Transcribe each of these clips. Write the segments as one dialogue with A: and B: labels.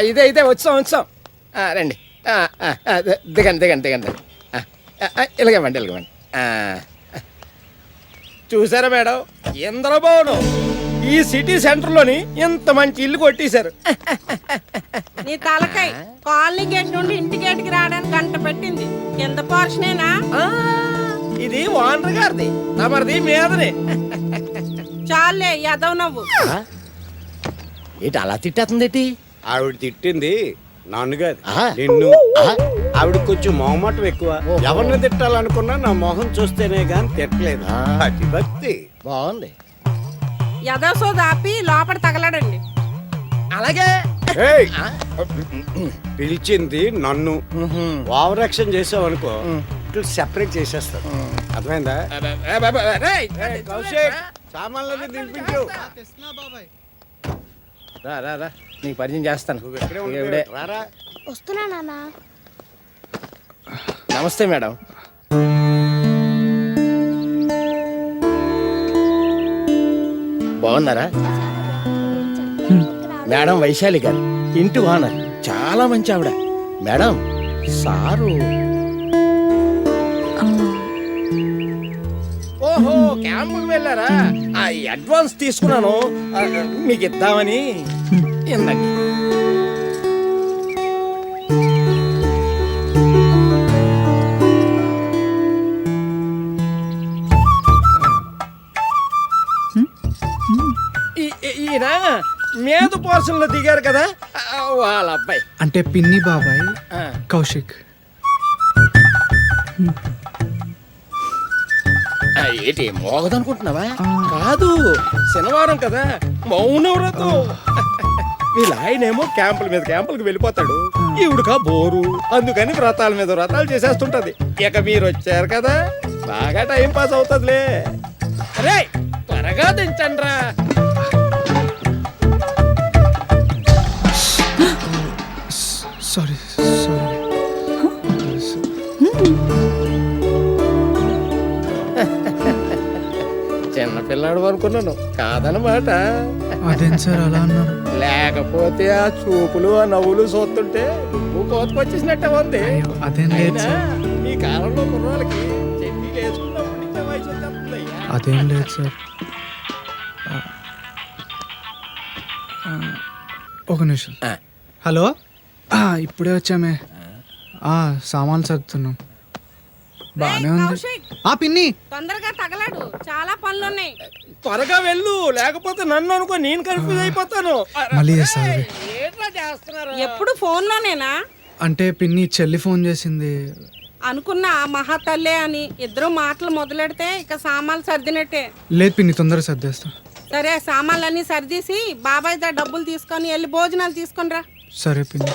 A: ఇదే వచ్చాం రండి. దిగండి. ఇలాగేమండి. చూసారా మేడం, ఇంద్రభవనం ఈ సిటీ సెంటర్లోని ఇంత మంచి ఇల్లు కొట్టేశారు.
B: నీ తలకై కాలనీ గేట్ నుండి ఇంటి గేట్కి రావడానికి గంట పెట్టింది. కింద పోర్షనేనా?
A: ఇది ఓనర్ గారిది, తమరిది మీదనే.
B: చాలే ఎదవ నవ్వు.
A: ఏంటి అలా తిట్టేస్తుంది?
C: ఆవిడ తిట్టింది నన్ను కాదు, నిన్ను. ఆవిడ కొంచెం మొహమాటం ఎక్కువ. ఎవరిని తిట్టాలనుకున్నా నా మొహం చూస్తేనే గాని తిట్టలేదు. అది భక్తి.
A: బాగుంది.
B: ఎదవ సోద ఆపి లోపల తగలడండి.
A: అలాగే.
C: ఏయ్! పిలిచింది నన్ను. ఓవర్ యాక్షన్ చేసావనుకో ఇట్లా సెపరేట్ చేసేస్తాను. అర్థమైందా? కౌశిక్, సామాన్లన్నీ దింపించు.
A: రా నీకు పరిచయం చేస్తాను.
C: నువ్వు ఎక్కడే ఉండు. రారా.
D: వస్తున్నా నాన్న.
A: నమస్తే మేడం. బాగున్నారా? మేడం వైశాలి గారు, ఇంటి ఓనర్. చాలా మంచి ఆవిడ. Madam sir. ఓహో, క్యాంపుకి వెళ్ళారా? అడ్వాన్స్ తీసుకున్నాను, మీకు ఇద్దామని. ఇందండి. ఈయన మీద పోర్షన్లో దిగారు కదా, వాళ్ళ అబ్బాయి.
E: అంటే పిన్ని బాబాయ్ కౌశిక్.
A: ఏంటి మోగదనుకుంటున్నావా? కాదు, శనివారం కదా, మౌన వ్రతం. వీళ్ళ ఆయనేమో క్యాంపులకు వెళ్ళిపోతాడు. ఈవిడకా బోరు, అందుకని వ్రతాల మీద వ్రతాలు చేసేస్తుంటది. ఇక మీరు వచ్చారు కదా, బాగా టైం పాస్ అవుతుందిలే. అరే త్వరగా దించండి రా.
E: సారీ.
A: చిన్నపిల్లాడు అనుకున్నాను, కాదనమాట.
E: అదేం సార్ అలా అన్నారు?
A: లేకపోతే ఆ చూపులు ఆ నవ్వులు చూస్తుంటే నువ్వు కోతకొచ్చేసినట్టే ఉంది.
E: అదేం లేదు సార్.
A: ఈ కాలంలో కుర్రాళ్ళకి చెన్నీళ్ళు వేసుకున్నప్పటి నుంచే వయసు వచ్చేస్తుందయ్యా.
E: అదేం లేదు సార్. ఒక నిమిషం. హలో, ఇప్పుడే వచ్చామే. సామాన్లు సర్దుతున్నాం. బానే ఉంది.
B: కౌశిక్,
E: పిన్ని
B: తొందరగా తగలడు, చాలా పనులున్నాయి.
A: త్వరగా వెళ్ళు, లేకపోతే నన్ను అనుకో నేను కన్ఫ్యూజ్ అయిపోతాను.
E: మళ్ళీ చేస్తారు.
A: ఏంట్రా చేస్తున్నారు?
B: ఎప్పుడు ఫోన్లోనేనా?
E: అంటే పిన్ని చెల్లి ఫోన్ చేసింది.
B: అనుకున్నా మహాతల్లే అని. ఇద్దరు మాటలు మొదలెడితే ఇక సామాన్లు సర్దినట్టే.
E: లేదు పిన్ని, తొందరగా సర్దేస్తా.
B: సరే, సామాన్లన్నీ సర్దీసి బాబాయ్ దగ్గర డబ్బులు తీసుకొని వెళ్ళి భోజనాలు తీసుకొని రా.
E: సరే పిన్ని.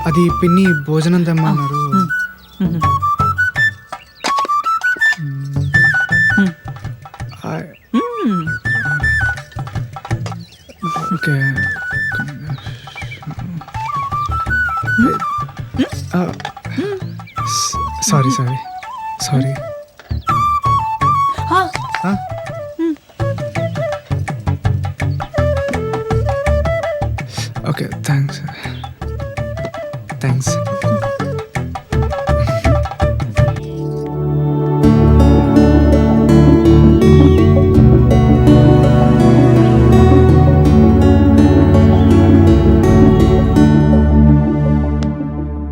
E: అది పిన్ని భోజనం తెమ్మన్నారు. ఓకే. సారీ. Okay, thanks.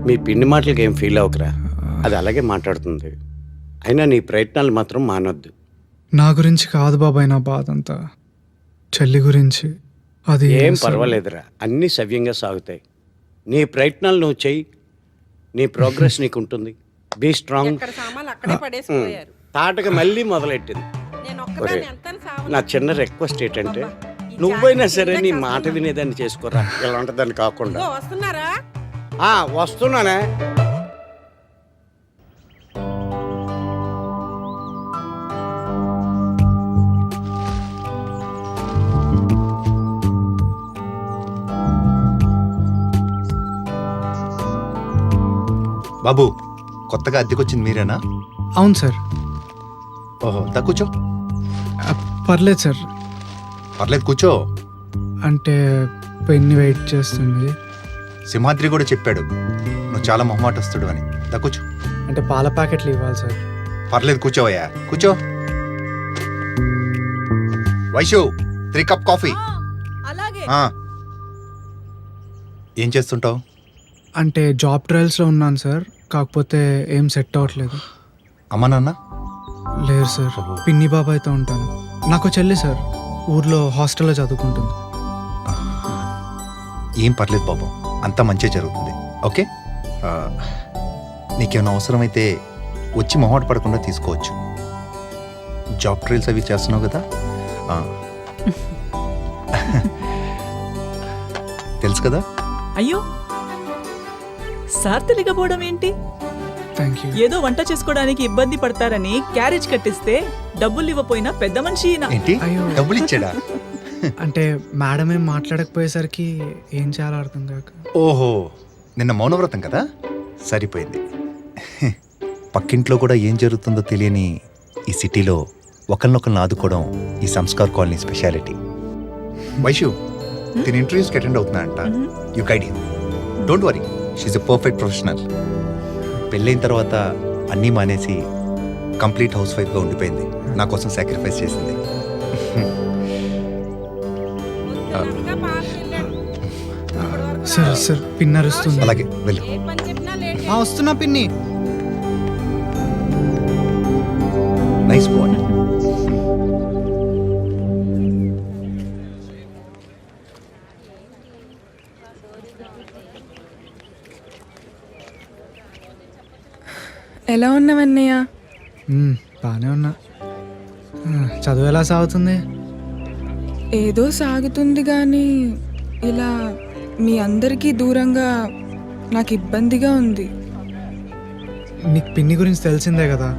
C: మీ పిన్ని మాటలకి ఏం ఫీల్ అవ్వకరా, అది అలాగే మాట్లాడుతుంది. అయినా నీ ప్రయత్నాలు మాత్రం మానొద్దు.
E: నా గురించి కాదు బాబాయ్ నా బాధ అంతా, చెల్లి గురించి. అది
C: ఏం పర్వాలేదురా, అన్నీ సవ్యంగా సాగుతాయి. నీ ప్రయత్నాలు నువ్వు చెయ్యి, నీ ప్రోగ్రెస్ నీకు ఉంటుంది. Be strong.
B: ఎక్కడ సామాన్లు అక్కడే పడేసిపోయారు.
C: తాటగా మళ్ళీ మొదలెట్టింది.
B: నేను ఒక్కదాన్ని ఎంతని సావను.
C: నా చిన్న రిక్వెస్ట్ ఏంటంటే, నువ్వైనా సరే నీ మాట వినేదాన్ని చేసుకోరా, ఇలా ఉంటుందని కాకుండా.
B: ఇదిగో వస్తున్నారా?
C: వస్తున్నానే.
D: బాబు కొత్తగా అద్దెకొచ్చింది మీరేనా?
E: అవును సార్.
D: ఓహో, దా కూర్చో.
E: పర్లేదు సార్.
D: పర్లేదు కూర్చో.
E: అంటే పెన్ని వెయిట్ చేస్తుంది.
D: సింహాద్రి కూడా చెప్పాడు నువ్వు చాలా మొహమాటస్తుడు అని. దా కూర్చో.
E: అంటే పాల ప్యాకెట్లు ఇవ్వాలి సార్.
D: పర్లేదు కూర్చోవయ్యా, కూర్చో. Vaishu 3 cup coffee.
B: అలాగే.
D: ఏం చేస్తుంటావు?
E: అంటే జాబ్ ట్రయల్స్లో ఉన్నాను సార్. కాకపోతే ఏం సెట్ అవ్వట్లేదు.
D: అమ్మా నాన్న?
E: లేదు సార్, పిన్ని బాబాయ్తో ఉంటాను. నాకు చెల్లి సార్, ఊర్లో హాస్టల్లో చదువుకుంటుంది.
D: ఏం పర్లేదు బాబు, అంతా మంచిగా జరుగుతుంది. ఓకే, నీకేమైనా అవసరమైతే వచ్చి మొహమాట పడకుండా తీసుకోవచ్చు. జాబ్ ట్రయల్స్ అవి చేస్తున్నావు కదా. తెలుసు కదా.
F: అయ్యో, సార్ తెలియకపోవడం ఏంటి?
E: Thank you.
F: ఏదో వంట చేసుకోవడానికి ఇబ్బంది పడతారని క్యారేజ్ కట్టిస్తే డబ్బులు ఇవ్వపోయినా పెద్ద మనిషి ఈయన.
D: ఏంటి,
E: అయ్యో.
D: డబ్బులు ఇచ్చాడా?
E: అంటే మేడం ఏం మాట్లాడకపోయేసరికి ఏం చేయాలో అర్థం కాక.
D: ఓహో, నిన్న మౌనవ్రతం కదా, సరిపోయింది. పక్కింట్లో కూడా ఏం జరుగుతుందో తెలియని ఈ సిటీలో ఒకరినొకరిని ఆదుకోవడం ఈ సంస్కార్ కాలనీ స్పెషాలిటీ. వైషు దీని ఇంటర్వ్యూస్కి అటెండ్ అవుతున్నా అంట. You guide him. Don't worry, she's a perfect professional. పెళ్ళైన తర్వాత అన్నీ మానేసి కంప్లీట్ హౌస్ వైఫ్గా ఉండిపోయింది. నా కోసం సాక్రిఫైస్ చేసింది.
B: పొద్దుననగా పార్క్ వెళ్ళాడు. అప్పటి వరకు
E: సార్ సార్ పిన్ అరుస్తుంది.
D: అలాగే వెళ్ళు.
B: ఏ పని చెప్పినా లేట్
E: వస్తున్నా పిన్ని.
D: Nice bye.
G: ఎలా ఉన్నావన్నయ్య?
E: బాగానే ఉన్నా. చదువు ఎలా సాగుతుంది?
G: ఏదో సాగుతుంది కానీ ఇలా మీ అందరికీ దూరంగా నాకు ఇబ్బందిగా ఉంది.
E: నీకు పిన్ని గురించి తెలిసిందే కదా.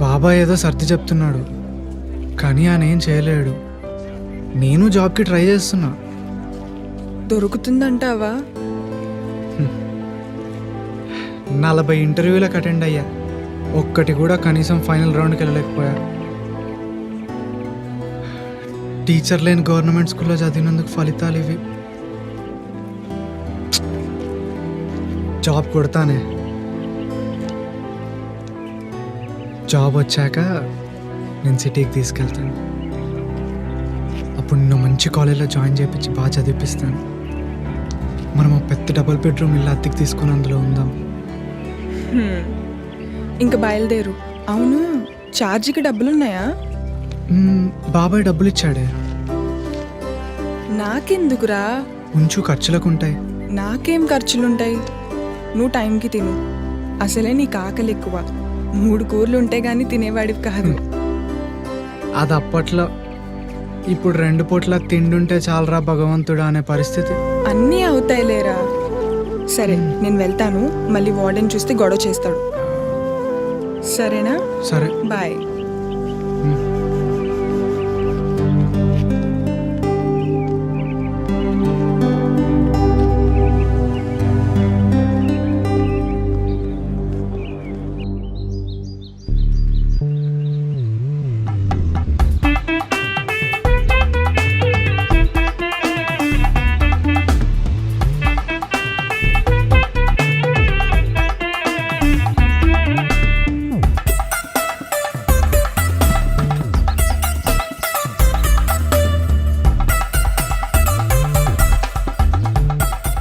E: బాబాయ్ ఏదో సర్ది చెప్తున్నాడు కానీ ఆయన ఏం చేయలేడు. నేను జాబ్కి ట్రై చేస్తున్నా.
G: దొరుకుతుందంటావా?
E: 40 ఇంటర్వ్యూలకు అటెండ్ అయ్యా, ఒక్కటి కూడా కనీసం ఫైనల్ రౌండ్కి వెళ్ళలేకపోయా. టీచర్ లేని గవర్నమెంట్ స్కూల్లో చదివినందుకు ఫలితాలు ఇవి. జాబ్ కొడతానే. జాబ్ వచ్చాక నేను సిటీకి తీసుకెళ్తాను. అప్పుడు నిన్ను మంచి కాలేజ్లో జాయిన్ చేయించి బాగా చదివిపిస్తాను. మనం ఒక పెద్ద డబుల్ బెడ్రూమ్ ఇల్లు అద్దెకి తీసుకుని అందులో ఉందాం.
G: ఇంక బయలుదేరు. అవును, ఛార్జీకి డబ్బులున్నాయా?
E: బాబాయ్ డబ్బులు ఇచ్చాడే.
G: నాకెందుకురా?
E: ఉంచు, ఖర్చులకు ఉంటాయి.
G: నాకేం ఖర్చులుంటాయి? నువ్వు టైంకి తిను. అసలే నీకు ఆకలి ఎక్కువ. 3 కూరలు ఉంటే గానీ తినేవాడివి కాదు.
E: అది అప్పట్లో. ఇప్పుడు 2 పూట్ల తిండుంటే చాలరా భగవంతుడా అనే పరిస్థితి.
G: అన్నీ అవుతాయిలేరా. సరే, నేను వెళ్తాను. మళ్ళీ వార్డెన్ చూస్తే గొడవ చేస్తాడు. సరేనా?
E: సరే.
G: బాయ్.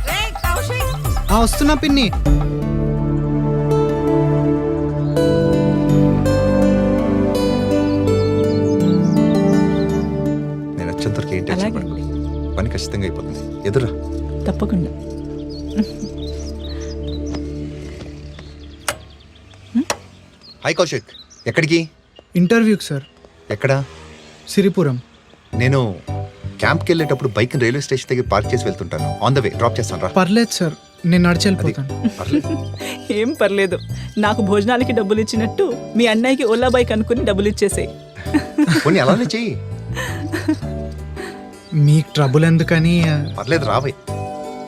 B: రేయ్ కౌశిక్,
E: వస్తున్నా పిన్ని.
D: నేను వచ్చేంతవరకు ఏంటి
F: అలాగే.
D: చెప్పండి, పని ఖచ్చితంగా అయిపోతుంది. ఎదురా.
F: తప్పకుండా.
D: హాయ్ కౌశిక్, ఎక్కడికి?
E: ఇంటర్వ్యూకి సార్.
D: ఎక్కడా?
E: సిరిపురం.
D: నేను క్యాంప్కి వెళ్ళేటప్పుడు బైక్ రైల్వే స్టేషన్ దగ్గర పార్క్ చేసి వెళ్తుంటాను. ఆన్ ద వే డ్రాప్ చేస్తాను రా.
E: పర్లేదు సార్, నేను నడిచి వెళ్ళిపోతాను.
D: పర్లేదు.
F: ఏం పర్లేదు. నాకు భోజనాలకి డబ్బులు ఇచ్చినట్టు మీ అన్నయ్యకి ఓలా బైక్ అనుకుని డబ్బులు ఇచ్చేసేయ్.
D: పోనీ అలానే చెయ్యి.
E: మీకు ట్రబుల్ ఎందుకని.
D: పర్లేదు రావే.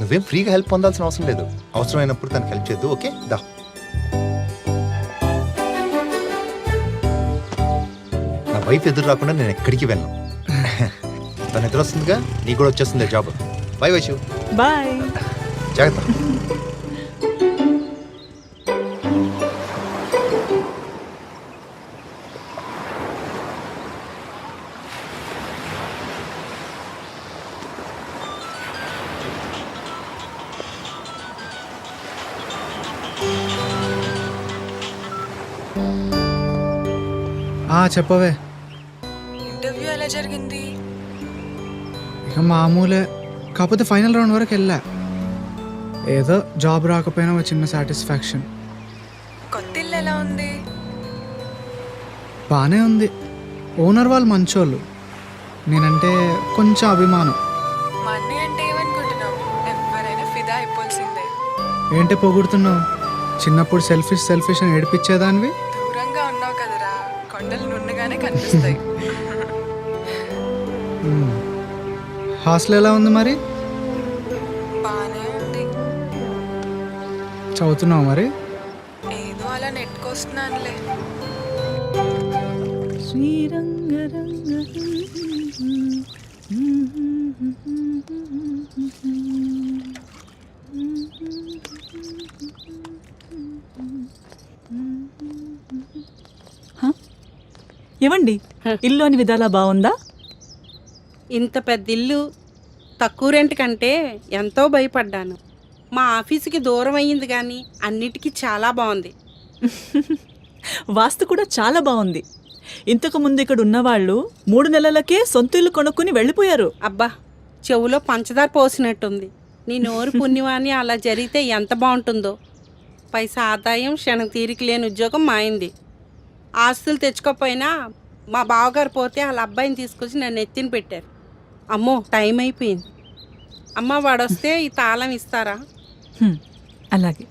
D: నువ్వేం ఫ్రీగా హెల్ప్ పొందాల్సిన అవసరం లేదు. అవసరమైనప్పుడు తనకు హెల్ప్ చేద్దు. ఓకే దా. నా వైఫ్ ఎదురు రాకుండా నేను ఎక్కడికి వెళ్ళను. తను ఎదురు వస్తుందిగా, నీకు కూడా వచ్చేస్తుంది జాబ్. బాయ్ వైషు.
F: బాయ్.
D: జాగ్రత్త.
E: చెప్పవే.
G: ఇంటర్వ్యూ ఎలా జరిగింది?
E: ఇక మామూలే, కాకపోతే ఫైనల్ రౌండ్ వరకు వెళ్ళా. ఏదో జాబ్ రాకపోయినా ఒక చిన్న సాటిస్ఫాక్షన్.
G: కొత్త ఇల్లు ఎలా ఉంది?
E: బాగానే ఉంది. ఓనర్ వాళ్ళు మంచోళ్ళు. నేనంటే కొంచెం అభిమానం.
G: మా అన్నయ్య అంటే ఏమనుకుంటున్నావు? ఎవరైనా ఫిదా అయిపోవాల్సిందే.
E: ఏంటే పొగుడుతున్నావు? చిన్నప్పుడు సెల్ఫిష్ అని ఏడిపించేదానివి.
G: దూరంగా ఉన్నావు కదరా, కొండలు నుండగానే కనిపిస్తాయి.
E: హాస్టల్ ఎలా ఉంది మరి?
G: బానే ఉంది.
E: చదువుతున్నావు మరి?
G: ఏదో అలా నెట్టుకొస్తున్నానులే.
F: ఏమండి, ఇల్లు అని విధాలా బాగుందా?
B: ఇంత పెద్ద ఇల్లు తక్కువ రెంట్ కంటే ఎంతో భయపడ్డాను. మా ఆఫీసుకి దూరం అయ్యింది కానీ అన్నిటికీ చాలా బాగుంది.
F: వాస్తు కూడా చాలా బాగుంది. ఇంతకు ముందు ఇక్కడ ఉన్నవాళ్ళు 3 నెలలకే సొంత ఇల్లు కొనుక్కుని వెళ్ళిపోయారు.
B: అబ్బా, చెవులో పంచదార పోసినట్టుంది. నీ నోరు పుణ్యమాని అలా జరిగితే ఎంత బాగుంటుందో. పైసా ఆదాయం, క్షణం తీరిక లేని ఉద్యోగం మాయింది. ఆస్తులు తెచ్చుకోకపోయినా మా బావగారు పోతే వాళ్ళ అబ్బాయిని తీసుకొచ్చి నన్ను ఎత్తిన పెట్టారు. అమ్మో, టైం అయిపోయింది. అమ్మ, వాడొస్తే ఈ తాళం ఇస్తారా?
F: అలాగే.